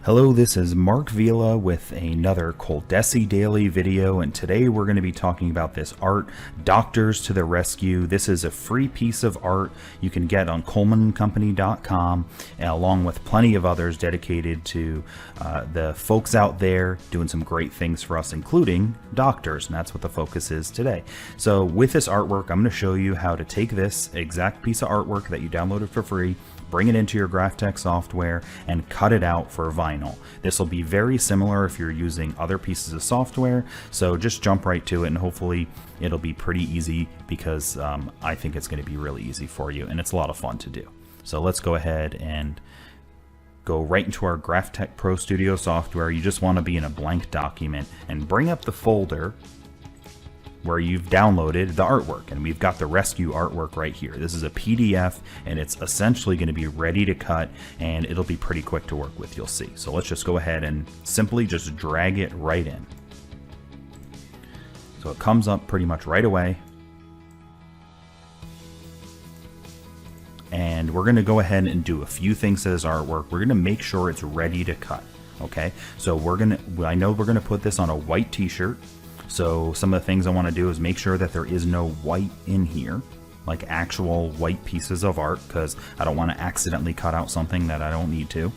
Hello, this is Mark Vila with another ColDesi Daily video, and today we're going to be talking about this art, Doctors to the Rescue. This is a free piece of art you can get on ColmanCompany.com, along with plenty of others dedicated to the folks out there doing some great things for us, including doctors, and that's what the focus is today. So with this artwork, I'm going to show you how to take this exact piece of artwork that you downloaded for free, bring it into your Graphtec software, and cut it out for vinyl. This will be very similar if you're using other pieces of software, so just jump right to it, and hopefully it'll be pretty easy because I think it's going to be really easy for you, and it's a lot of fun to do. So let's go ahead and go right into our Graphtec Pro Studio software. You just want to be in a blank document and bring up the folder where you've downloaded the artwork, and we've got the rescue artwork right here. This is a PDF, and it's essentially going to be ready to cut, and it'll be pretty quick to work with, you'll see. So let's just go ahead and simply just drag it right in. So it comes up pretty much right away, and we're going to go ahead and do a few things to this artwork. We're going to make sure it's ready to cut. Okay, so I know we're going to put this on a white t-shirt. So some of the things I want to do is make sure that there is no white in here, like actual white pieces of art, because I don't want to accidentally cut out something that I don't need to.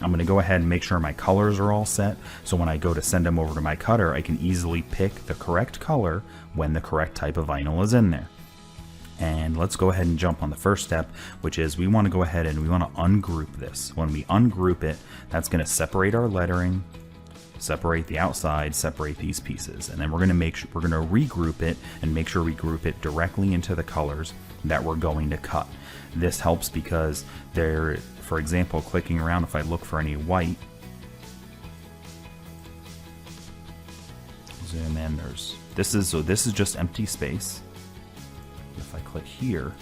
I'm going to go ahead and make sure my colors are all set, so when I go to send them over to my cutter, I can easily pick the correct color when the correct type of vinyl is in there. And let's go ahead and jump on the first step, which is we want to go ahead and we want to ungroup this. When we ungroup it, that's going to separate our lettering, separate the outside, separate these pieces, and then we're going to regroup it and make sure we group it directly into the colors that we're going to cut. This helps because there, for example, clicking around, if I look for any white, zoom in, this is just empty space. If I click here,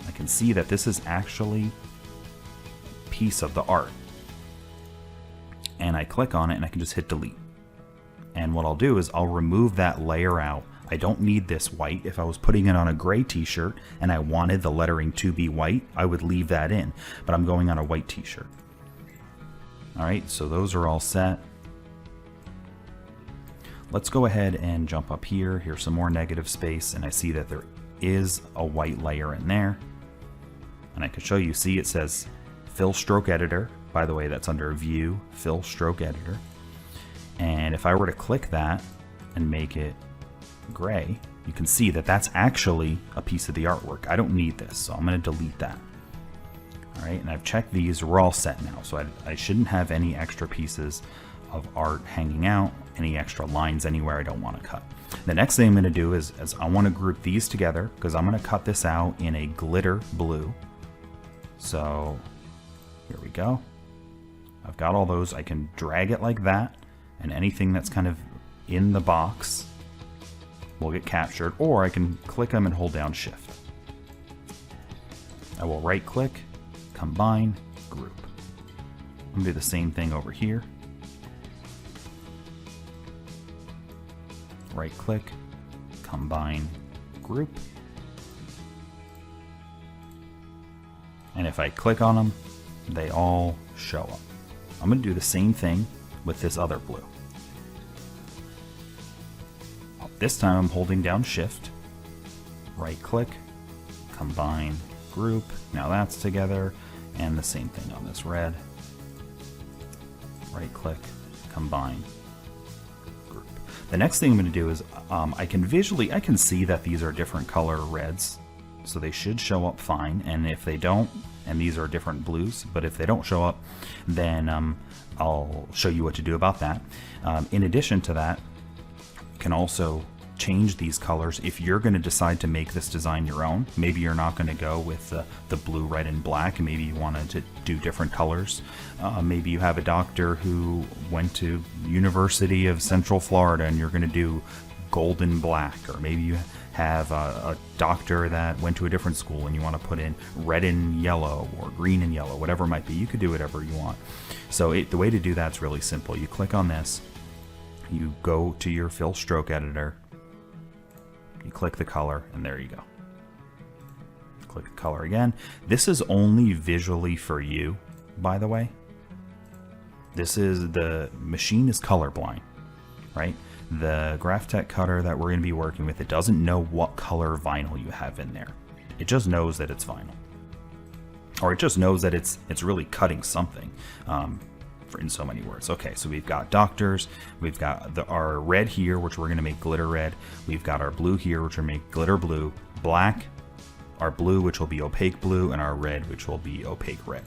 I can see that this is actually a piece of the art. And I click on it and I can just hit delete. And what I'll do is I'll remove that layer out. I don't need this white. If I was putting it on a gray t-shirt and I wanted the lettering to be white, I would leave that in, but I'm going on a white t-shirt. Alright, so those are all set. Let's go ahead and jump up here. Here's some more negative space, and I see that there is a white layer in there. And I can show you, see it says Fill Stroke Editor. By the way, that's under View, Fill Stroke Editor. And if I were to click that and make it gray, you can see that that's actually a piece of the artwork. I don't need this, so I'm going to delete that. All right, and I've checked these. We're all set now, so I shouldn't have any extra pieces of art hanging out, any extra lines anywhere I don't want to cut. The next thing I'm going to do is I want to group these together because I'm going to cut this out in a glitter blue. So here we go. I've got all those. I can drag it like that, and anything that's kind of in the box will get captured, or I can click them and hold down Shift. I will right click, combine, group. I'm going to do the same thing over here. Right click, combine, group. And if I click on them, they all show up. I'm going to do the same thing with this other blue. This time I'm holding down Shift, right click, combine, group. Now that's together, and the same thing on this red. Right click, combine, group. The next thing I'm going to do is I can see that these are different color reds, so they should show up fine. And if they don't, and these are different blues, but if they don't show up, then I'll show you what to do about that. In addition to that, you can also change these colors if you're going to decide to make this design your own. Maybe you're not going to go with the blue, red, and black, and maybe you wanted to do different colors. Maybe you have a doctor who went to University of Central Florida and you're going to do gold and black, or maybe you have a doctor that went to a different school and you want to put in red and yellow or green and yellow, whatever it might be. You could do whatever you want. So the way to do that's really simple. You click on this, you go to your Fill Stroke Editor, you click the color, and there you go. Click color again. This is only visually for you, by the way. The machine is colorblind, right? The Graphtec cutter that we're going to be working with, it doesn't know what color vinyl you have in there. It just knows that it's vinyl. Or it just knows that it's really cutting something, in so many words. Okay, so we've got doctors, we've got our red here, which we're going to make glitter red. We've got our blue here, which we're make glitter blue, black, our blue, which will be opaque blue, and our red, which will be opaque red.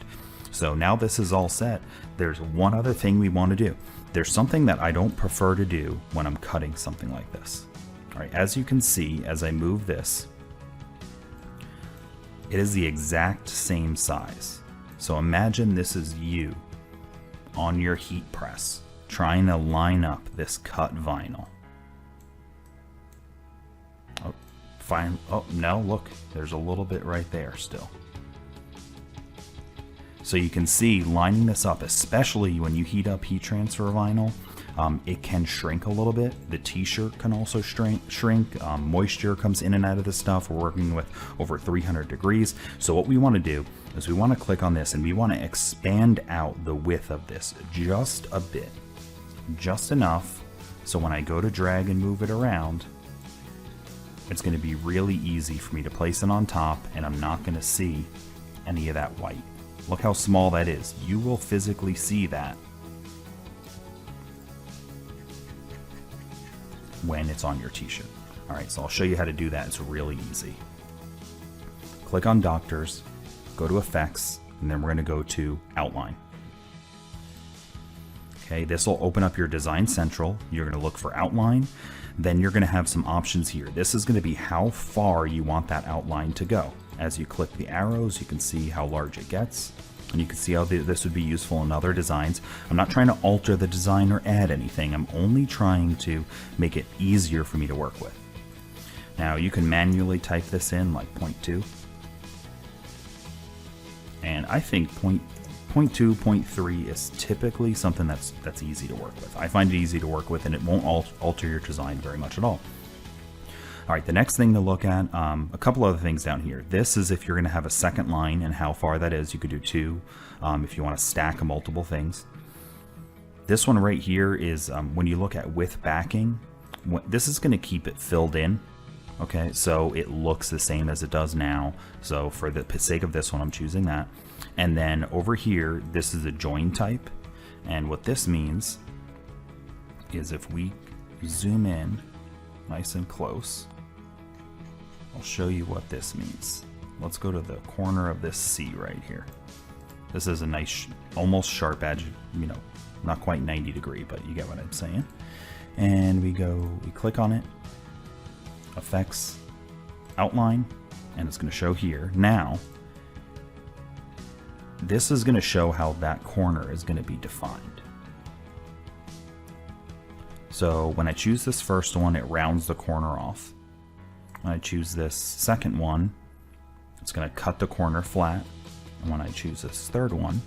So now this is all set. There's one other thing we want to do. There's something that I don't prefer to do when I'm cutting something like this. All right, as you can see, as I move this, it is the exact same size. So imagine this is you on your heat press trying to line up this cut vinyl. Oh, fine. Oh, no, look, there's a little bit right there still. So you can see lining this up, especially when you heat up heat transfer vinyl, it can shrink a little bit. The t-shirt can also shrink. Moisture comes in and out of the stuff. We're working with over 300 degrees. So what we want to do is we want to click on this and we want to expand out the width of this just a bit, just enough. So when I go to drag and move it around, it's going to be really easy for me to place it on top, and I'm not going to see any of that white. Look how small that is. You will physically see that when it's on your t-shirt. All right, so I'll show you how to do that. It's really easy. Click on Doctors, go to Effects, and then we're going to go to Outline. Okay, this will open up your Design Central. You're going to look for Outline. Then you're going to have some options here. This is going to be how far you want that outline to go. As you click the arrows, you can see how large it gets, and you can see how this would be useful in other designs. I'm not trying to alter the design or add anything. I'm only trying to make it easier for me to work with. Now you can manually type this in like 0.2, and I think 0.2, 0.3 is typically something that's easy to work with. I find it easy to work with, and it won't alter your design very much at all. All right, the next thing to look at, a couple other things down here. This is if you're going to have a second line and how far that is. You could do 2 if you want to stack multiple things. This one right here is when you look at with backing, this is going to keep it filled in. Okay, so it looks the same as it does now. So for the sake of this one, I'm choosing that. And then over here, this is a join type. And what this means is if we zoom in nice and close, I'll show you what this means. Let's go to the corner of this C right here. This is a nice, almost sharp edge, you know, not quite 90 degree, but you get what I'm saying. And we click on it, Effects, Outline, and it's going to show here. Now, this is going to show how that corner is going to be defined. So when I choose this first one, it rounds the corner off. When I choose this second one, it's going to cut the corner flat. And when I choose this third one,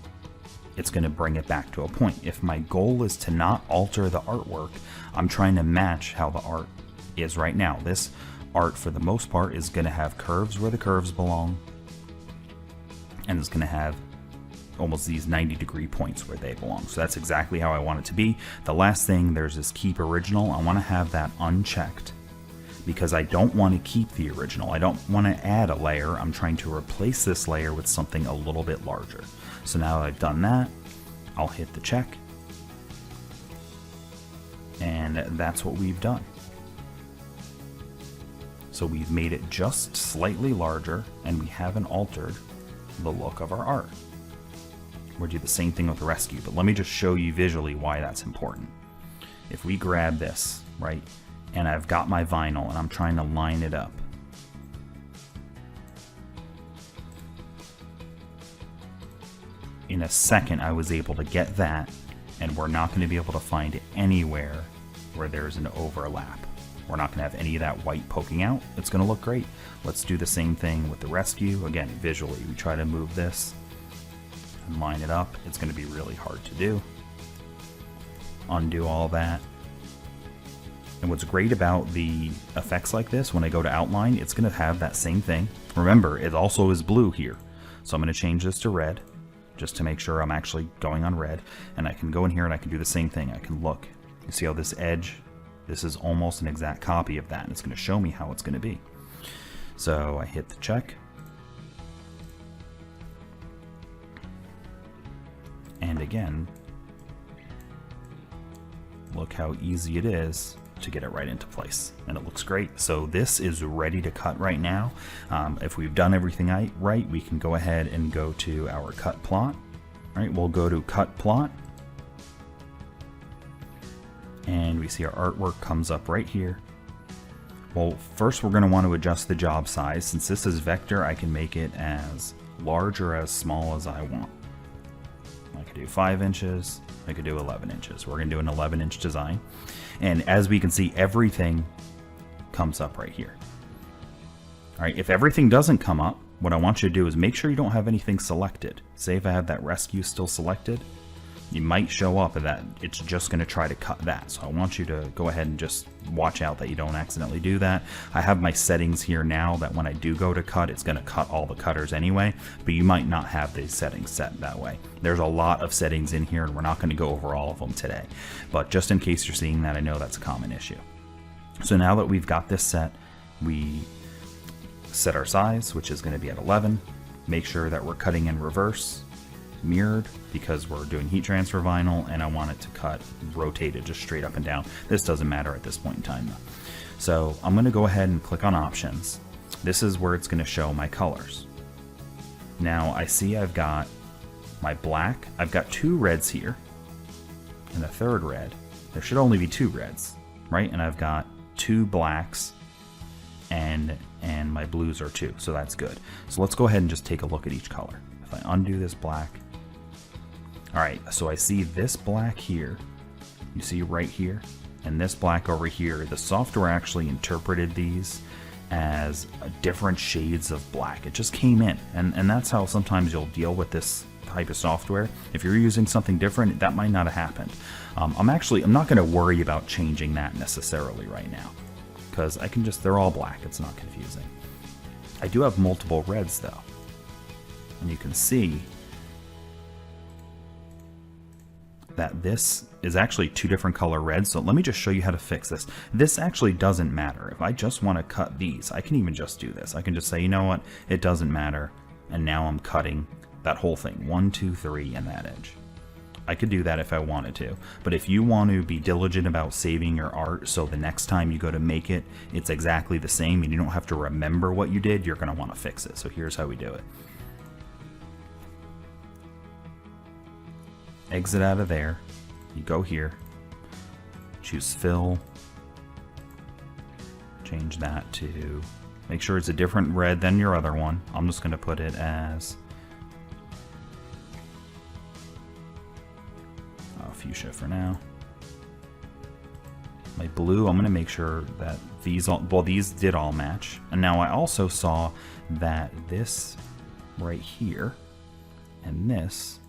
it's going to bring it back to a point. If my goal is to not alter the artwork, I'm trying to match how the art is right now. This art, for the most part, is going to have curves where the curves belong, and it's going to have almost these 90-degree points where they belong. So that's exactly how I want it to be. The last thing, there's this Keep Original. I want to have that unchecked because I don't want to keep the original. I don't want to add a layer. I'm trying to replace this layer with something a little bit larger. So now that I've done that, I'll hit the check, and that's what we've done. So we've made it just slightly larger, and we haven't altered the look of our art. We'll do the same thing with the rescue, but let me just show you visually why that's important. If we grab this, right, and I've got my vinyl and I'm trying to line it up, in a second I was able to get that, and we're not going to be able to find anywhere where there's an overlap. We're not going to have any of that white poking out. It's going to look great. Let's do the same thing with the rescue. Again, visually, we try to move this and line it up. It's going to be really hard to do. Undo all that. And what's great about the effects like this, when I go to outline, it's going to have that same thing. Remember, it also is blue here. So I'm going to change this to red. just to make sure I'm actually going on red. And I can go in here and I can do the same thing. I can look. You see how this edge, this is almost an exact copy of that, and it's going to show me how it's going to be. So I hit the check. And again, look how easy it is to get it right into place, and it looks great. So this is ready to cut right now. If we've done everything right, we can go ahead and go to our cut plot. All right, we'll go to cut plot, and we see our artwork comes up right here. Well, first we're going to want to adjust the job size. Since this is vector, I can make it as large or as small as I want. I could do 5 inches, I could do 11 inches. We're going to do an 11-inch design. And as we can see, everything comes up right here. All right, if everything doesn't come up, what I want you to do is make sure you don't have anything selected. Say if I have that rescue still selected, you might show up that it's just going to try to cut that. So I want you to go ahead and just watch out that you don't accidentally do that. I have my settings here now that when I do go to cut, it's going to cut all the cutters anyway, but you might not have these settings set that way. There's a lot of settings in here, and we're not going to go over all of them today. But just in case you're seeing that, I know that's a common issue. So now that we've got this set, we set our size, which is going to be at 11. Make sure that we're cutting in reverse, mirrored, because we're doing heat transfer vinyl, and I want it to cut rotated just straight up and down. This doesn't matter at this point in time though. So I'm going to go ahead and click on options. This is where it's going to show my colors. Now I see I've got my black, I've got 2 reds here and a 3rd red. There should only be 2 reds, right? And I've got 2 blacks and my blues are 2, so that's good. So let's go ahead and just take a look at each color. If I undo this black, all right, so I see this black here, you see right here, and this black over here. The software actually interpreted these as different shades of black. It just came in, and that's how sometimes you'll deal with this type of software. If you're using something different, that might not have happened. I'm not going to worry about changing that necessarily right now, because I can just, they're all black, it's not confusing. I do have multiple reds though, and you can see that this is actually 2 different color reds. So let me just show you how to fix this. This actually doesn't matter. If I just want to cut these, I can even just do this. I can just say, you know what, it doesn't matter, and now I'm cutting that whole thing, 1, 2, 3, and that edge. I could do that if I wanted to, but if you want to be diligent about saving your art so the next time you go to make it, it's exactly the same and you don't have to remember what you did, you're going to want to fix it. So here's how we do it. Exit out of there, you go here, choose fill, change that to, make sure it's a different red than your other one. I'm just going to put it as fuchsia for now. My blue, I'm going to make sure that these all, well, these did all match. And now I also saw that this right here and this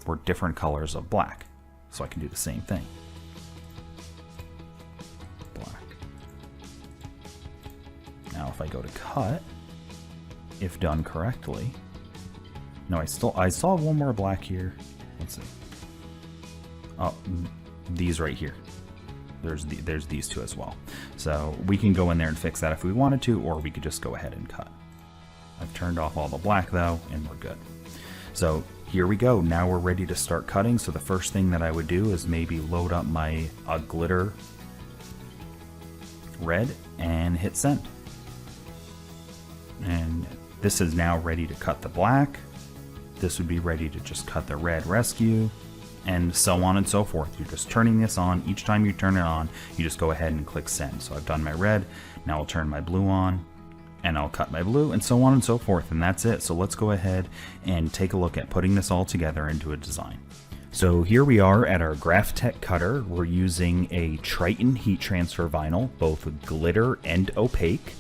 were different colors of black. So I can do the same thing. Black. Now if I go to cut, if done correctly, no, I saw one more black here. Let's see. Oh, these right here. There's these 2 as well. So we can go in there and fix that if we wanted to, or we could just go ahead and cut. I've turned off all the black though, and we're good. So here we go. Now we're ready to start cutting. So the first thing that I would do is maybe load up my glitter red and hit send. And this is now ready to cut the black. This would be ready to just cut the red rescue, and so on and so forth. You're just turning this on. Each time you turn it on, you just go ahead and click send. So I've done my red, now I'll turn my blue on, and I'll cut my blue, and so on and so forth, and that's it. So let's go ahead and take a look at putting this all together into a design. So here we are at our Grapthec Cutter. We're using a Triton Heat Transfer Vinyl, both glitter and opaque,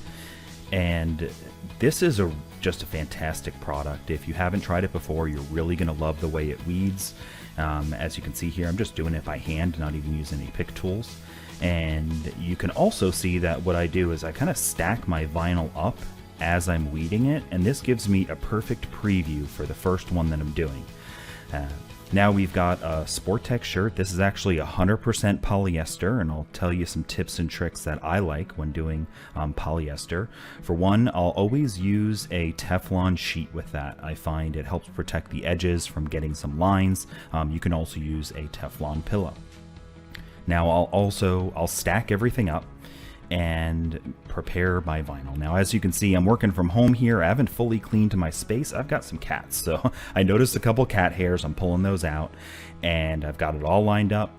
and this is just a fantastic product. If you haven't tried it before, you're really going to love the way it weeds. As you can see here, I'm just doing it by hand, not even using any pick tools. And you can also see that what I do is I kind of stack my vinyl up as I'm weeding it, and this gives me a perfect preview for the first one that I'm doing. Now we've got a Sportech shirt. This is actually 100% polyester, and I'll tell you some tips and tricks that I like when doing polyester. For one, I'll always use a Teflon sheet with that. I find it helps protect the edges from getting some lines. You can also use a Teflon pillow. Now I'll stack everything up and prepare my vinyl. Now, as you can see, I'm working from home here. I haven't fully cleaned my space. I've got some cats, so I noticed a couple cat hairs. I'm pulling those out, and I've got it all lined up.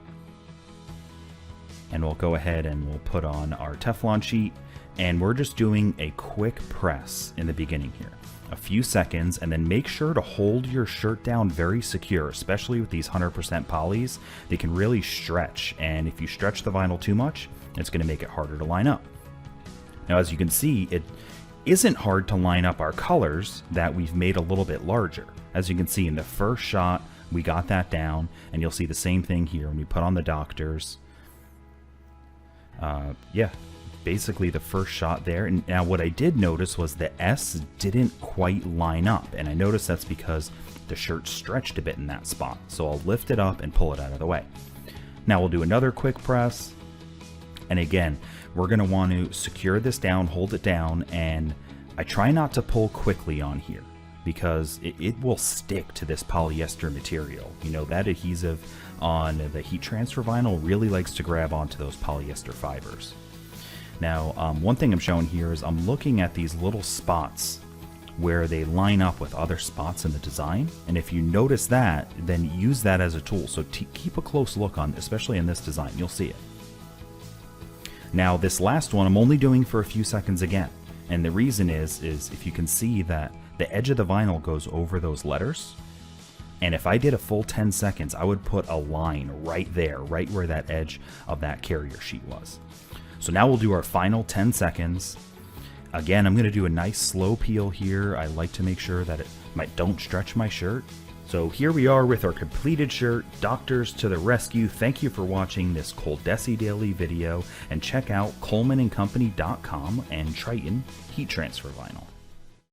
And we'll go ahead and we'll put on our Teflon sheet, and we're just doing a quick press in the beginning here. A few seconds, and then make sure to hold your shirt down very secure, especially with these 100% polys. They can really stretch, and if you stretch the vinyl too much, it's going to make it harder to line up. Now, as you can see, it isn't hard to line up our colors that we've made a little bit larger. As you can see in the first shot, we got that down, and you'll see the same thing here when we put on the Doctors. Yeah, basically the first shot there. And now what I did notice was the S didn't quite line up, and I noticed that's because the shirt stretched a bit in that spot. So I'll lift it up and pull it out of the way. Now we'll do another quick press. And again, we're going to want to secure this down, hold it down, and I try not to pull quickly on here because it will stick to this polyester material. You know, that adhesive on the heat transfer vinyl really likes to grab onto those polyester fibers. Now, one thing I'm showing here is I'm looking at these little spots where they line up with other spots in the design. And if you notice that, then use that as a tool. So keep a close look on, especially in this design, you'll see it. Now this last one I'm only doing for a few seconds again, and the reason is if you can see that the edge of the vinyl goes over those letters, and if I did a full 10 seconds I would put a line right there, right where that edge of that carrier sheet was. So now we'll do our final 10 seconds. Again, I'm going to do a nice slow peel here. I like to make sure that don't stretch my shirt. So here we are with our completed shirt. Doctors to the rescue. Thank you for watching this ColDesi daily video, and check out ColmanandCompany.com and Triton Heat Transfer Vinyl.